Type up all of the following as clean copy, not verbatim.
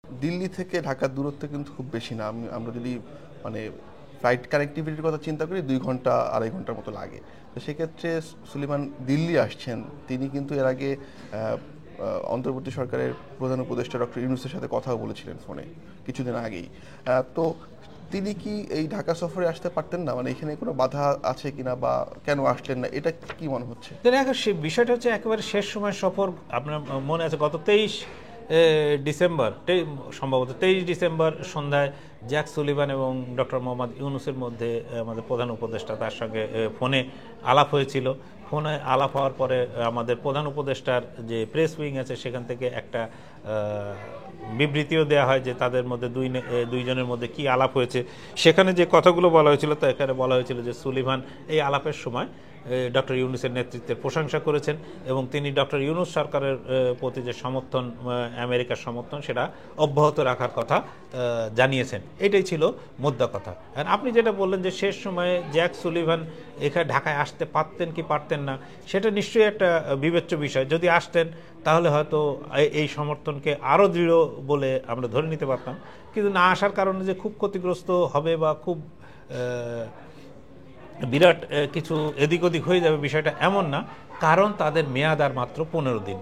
দিল্লি থেকে ঢাকার দূরত্ব কিন্তু খুব বেশি না। আমরা যদি মানে ফ্লাইট কানেক্টিভিটির কথা চিন্তা করি 2 ঘন্টা 2.5 ঘন্টার মতো লাগে। তো সেক্ষেত্রে সুলিমান দিল্লি আসছেন, তিনি কিন্তু এর আগে অন্তর্বর্তী সরকারের প্রধান উপদেষ্টা ডক্টর ইউনূসের সাথে কথাও বলেছিলেন ফোনে কিছুদিন আগেই। তো তিনি কি এই ঢাকা সফরে আসতে পারতেন না? মানে এখানে কোনো বাধা আছে কিনা বা কেন আসলেন না, এটা কি মনে হচ্ছে? বিষয়টা হচ্ছে একেবারে শেষ সময় সফর। আপনার মনে আছে গত 23 ডিসেম্বর, সম্ভবত 23 ডিসেম্বর সন্ধ্যায় জ্যাক সুলিভান এবং ডক্টর মোহাম্মদ ইউনূসের মধ্যে আমাদের প্রধান উপদেষ্টা তার সঙ্গে ফোনে আলাপ হয়েছিল। ফোনে আলাপ হওয়ার পরে আমাদের প্রধান উপদেষ্টার যে প্রেস উইং আছে সেখান থেকে একটা বিবৃতিও দেওয়া হয় যে তাদের মধ্যে দুইজনের মধ্যে কি আলাপ হয়েছে। সেখানে যে কথাগুলো বলা হয়েছিল, তো এখানে বলা হয়েছিল যে সুলিভান এই আলাপের সময় ডক্টর ইউনূসের নেতৃত্বের প্রশংসা করেছেন এবং তিনি ডক্টর ইউনূস সরকারের প্রতি যে সমর্থন, আমেরিকার সমর্থন, সেটা অব্যাহত রাখার কথা জানিয়েছেন। এটাই ছিল মোদ্দা কথা। আর আপনি যেটা বললেন যে শেষ সময়ে জ্যাক সুলিভান এখানে ঢাকায় আসতে পারতেন কি পারতেন না, সেটা নিশ্চয়ই একটা বিবেচ্য বিষয়। যদি আসতেন তাহলে হয়তো এই সমর্থনকে আরও দৃঢ় বলে আমরা ধরে নিতে পারতাম। কিন্তু না আসার কারণে যে খুব ক্ষতিগ্রস্ত হবে বা খুব বিরাট কিছু এদিক ওদিক হয়ে যাবে বিষয়টা এমন না, কারণ তাদের মেয়াদ আর মাত্র 15 দিন।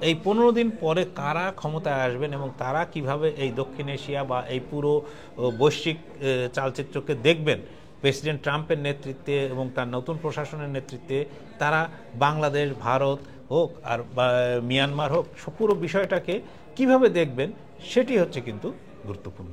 এই 15 দিন পরে কারা ক্ষমতায় আসবেন এবং তারা কিভাবে এই দক্ষিণ এশিয়া বা এই পুরো বৈশ্বিক চালচিত্রকে দেখবেন প্রেসিডেন্ট ট্রাম্পের নেতৃত্বে এবং তার নতুন প্রশাসনের নেতৃত্বে, তারা বাংলাদেশ, ভারত হোক আর মিয়ানমার হোক, পুরো বিষয়টাকে কিভাবে দেখবেন সেটি হচ্ছে কিন্তু গুরুত্বপূর্ণ।